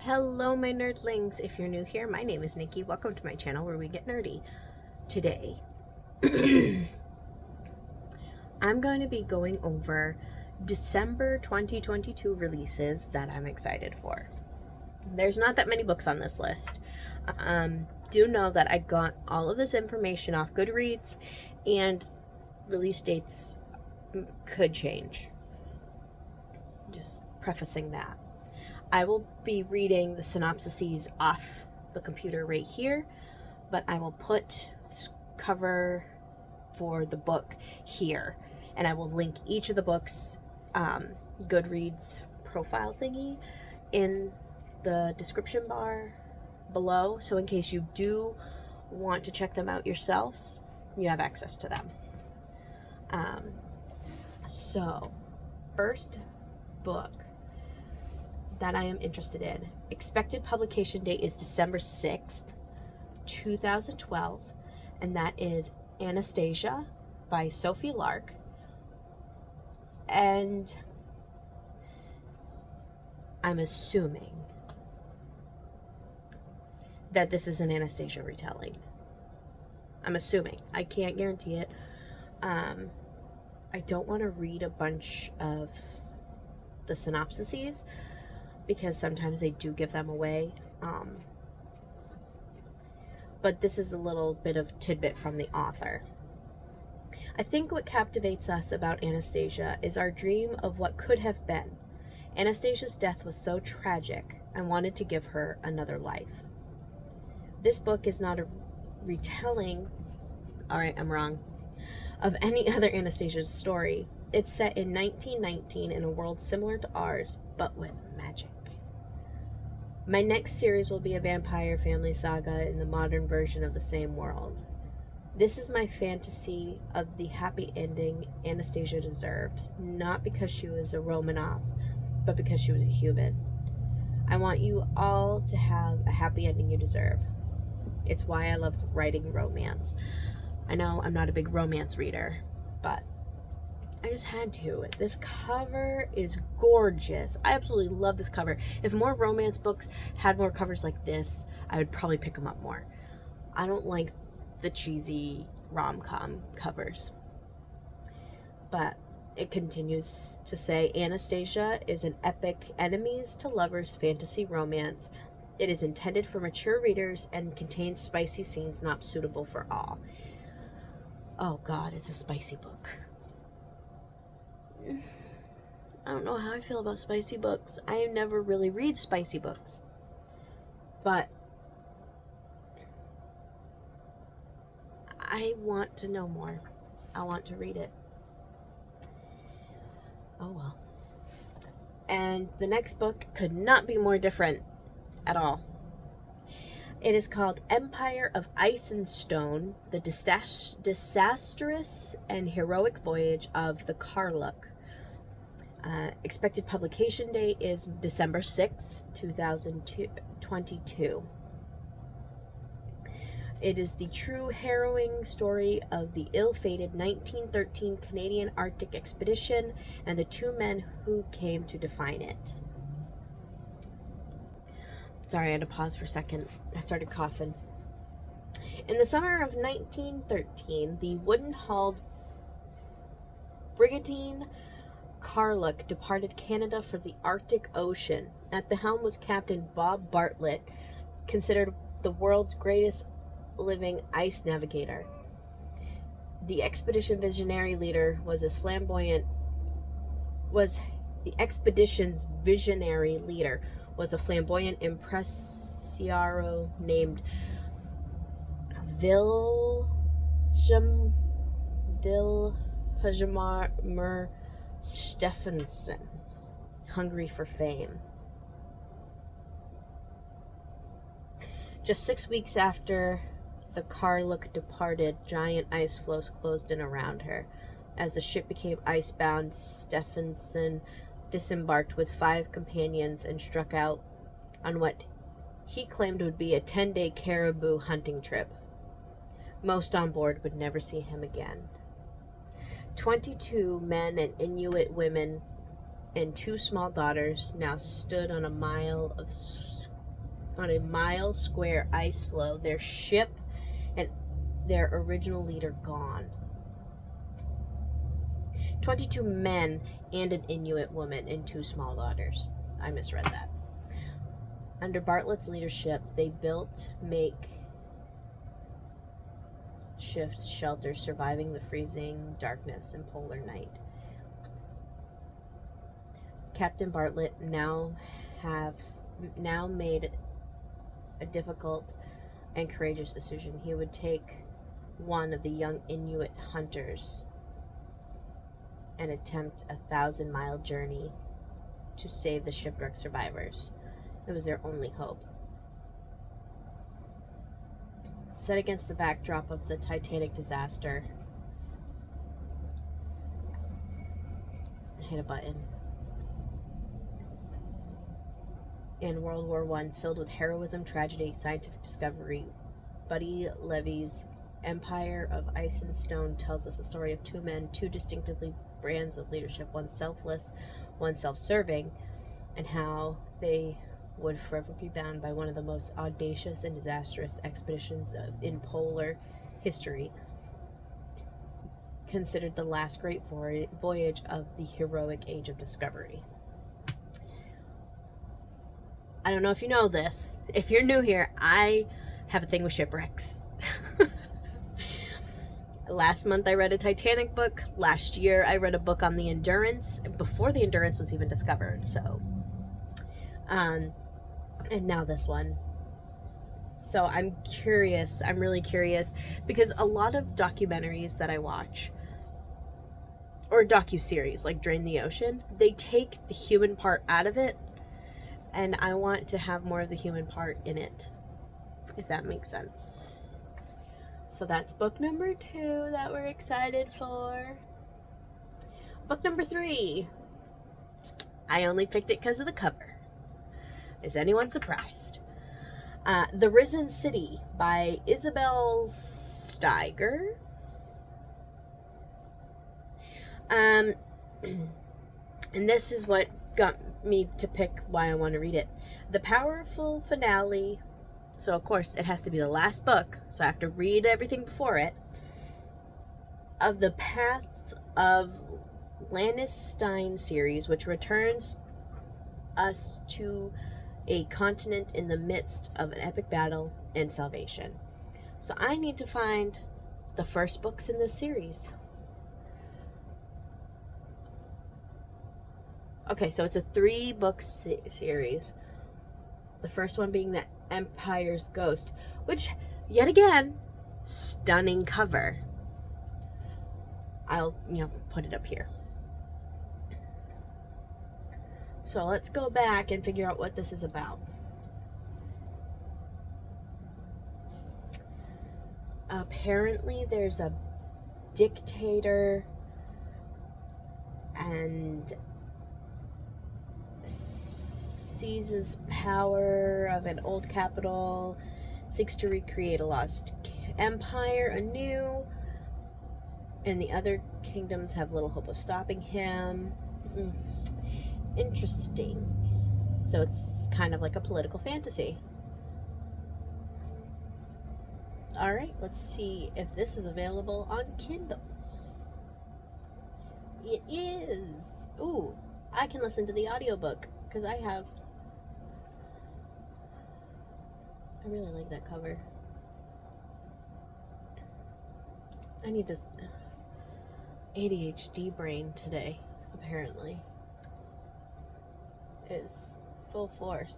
Hello my nerdlings, if you're new here, my name is Nikki. Welcome to my channel where we get nerdy. Today, I'm going to be going over December 2022 releases that I'm excited for. There's not that many books on this list. Do know that I got all of this information off Goodreads and release dates could change. Just prefacing that. I will be reading the synopsises off the computer right here, but I will put cover for the book here, and I will link each of the books Goodreads profile thingy in the description bar below, so in case you do want to check them out yourselves, you have access to them. So first book that I am interested in. Expected publication date is December 6th, 2012, and that is Anastasia by Sophie Lark. And I'm assuming that this is an Anastasia retelling. I'm assuming. I can't guarantee it. I don't want to read a bunch of the synopsises because sometimes they do give them away. But this is a little bit of tidbit from the author. I think what captivates us about Anastasia is our dream of what could have been. Anastasia's death was so tragic, I wanted to give her another life. This book is not a retelling, alright, I'm wrong, of any other Anastasia story. It's set in 1919 in a world similar to ours, but with magic. My next series will be a vampire family saga in the modern version of the same world. This is my fantasy of the happy ending Anastasia deserved, not because she was a Romanov, but because she was a human. I want you all to have a happy ending you deserve. It's why I love writing romance. I know I'm not a big romance reader, but I just had to. This cover is gorgeous. I absolutely love this cover. If more romance books had more covers like this, I would probably pick them up more. I don't like the cheesy rom-com covers. But it continues to say, Anastasia is an epic enemies to lovers fantasy romance. It is intended for mature readers and contains spicy scenes not suitable for all. Oh God, it's a spicy book. I don't know how I feel about spicy books. I never really read spicy books. But I want to know more. I want to read it. Oh well. And the next book could not be more different at all. It is called Empire of Ice and Stone, the disastrous and heroic voyage of the Lark. Expected publication date is December 6th, 2022. It is the true harrowing story of the ill-fated 1913 Canadian Arctic expedition and the two men who came to define it. Sorry, I had to pause for a second. I started coughing. In the summer of 1913, the wooden-hulled brigantine Lark departed Canada for the Arctic Ocean. At the helm was Captain Bob Bartlett, considered the world's greatest living ice navigator. The expedition visionary leader was the expedition's visionary leader was a flamboyant impresario named Vilhjalmur Stephenson, hungry for fame. Just 6 weeks after the Lark departed, giant ice floes closed in around her. As the ship became icebound, Stephenson disembarked with 5 companions and struck out on what he claimed would be a 10-day caribou hunting trip. Most on board would never see him again. 22 men and Inuit women and 2 small daughters now stood on a mile of on a mile-square ice floe, their ship and their original leader gone. 22 men and an Inuit woman and 2 small daughters. I misread that. Under Bartlett's leadership, they built makeshift shelters, surviving the freezing darkness and polar night. Captain Bartlett now made a difficult and courageous decision. He would take one of the young Inuit hunters and attempt a 1,000-mile journey to save the shipwreck survivors. It was their only hope. Set against the backdrop of the Titanic disaster. I hit a button. In World War I, filled with heroism, tragedy, scientific discovery, Buddy Levy's Empire of Ice and Stone tells us the story of 2 men, 2 distinctively brands of leadership, one selfless, one self-serving, and how they would forever be bound by one of the most audacious and disastrous expeditions in polar history, considered the last great voyage of the heroic age of discovery. I don't know if you know this. If you're new here, I have a thing with shipwrecks. Last month I read a Titanic book. Last year I read a book on the Endurance, before the Endurance was even discovered. So, and now this one. So I'm curious. I'm really curious, because a lot of documentaries that I watch, or docuseries like Drain the Ocean, they take the human part out of it, and I want to have more of the human part in it, if that makes sense. So that's book number 2 that we're excited for. Book number 3. I only picked it because of the cover. Is anyone surprised? The Risen City by Isabelle Steiger. And this is what got me to pick why I want to read it. The powerful finale. So, of course, it has to be the last book, so I have to read everything before it. Of the Paths of Lannistein series, which returns us to a continent in the midst of an epic battle and salvation. So I need to find the first books in this series. Okay, so it's a 3-book series. The first one being The Empire's Ghost, which, yet again, stunning cover. I'll, put it up here. So let's go back and figure out what this is about. Apparently there's a dictator and seizes power of an old capital, seeks to recreate a lost empire anew, and the other kingdoms have little hope of stopping him. Interesting. So it's kind of like a political fantasy. Alright, let's see if this is available on Kindle. It is. Ooh, I can listen to the audiobook, because I really like that cover. I need to ADHD brain today, apparently. Is full force.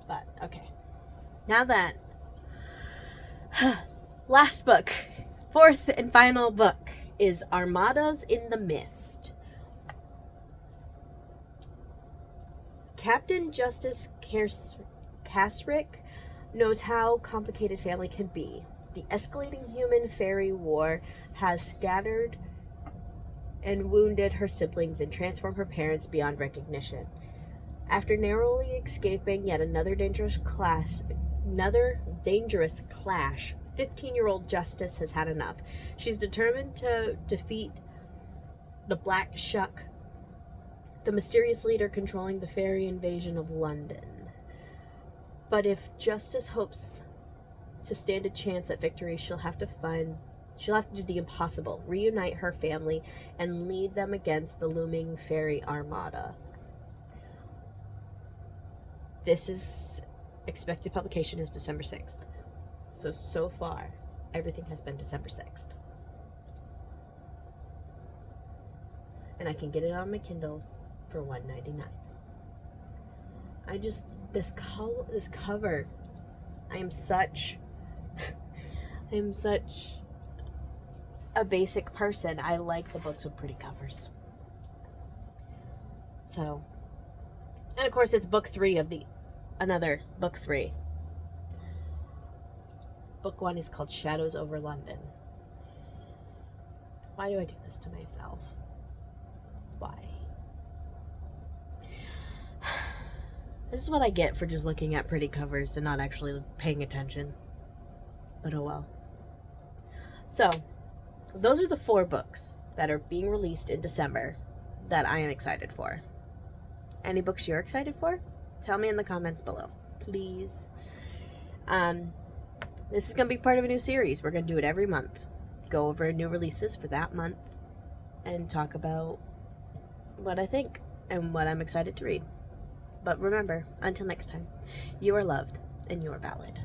But, okay. Now that last book, 4th and final book, is Armadas in the Mist. Captain Justice Kasrick knows how complicated family can be. The escalating human-fairy war has scattered and wounded her siblings and transformed her parents beyond recognition. After narrowly escaping yet another dangerous clash, 15-year-old Justice has had enough. She's determined to defeat the Black Shuck, the mysterious leader controlling the fairy invasion of London. But if Justice hopes to stand a chance at victory, she'll have to do the impossible, reunite her family, and lead them against the looming fairy armada. This is expected publication is December 6th. So far, everything has been December 6th. And I can get it on my Kindle for $1.99. This cover, I am such a basic person. I like the books with pretty covers. So, and of course it's book 3 of another book 3. Book 1 is called Shadows Over London. Why do I do this to myself? Why? This is what I get for just looking at pretty covers and not actually paying attention. But oh well. So, those are the 4 books that are being released in December that I am excited for. Any books you're excited for? Tell me in the comments below, please. This is going to be part of a new series. We're going to do it every month. Go over new releases for that month and talk about what I think and what I'm excited to read. But remember, until next time, you are loved and you are valid.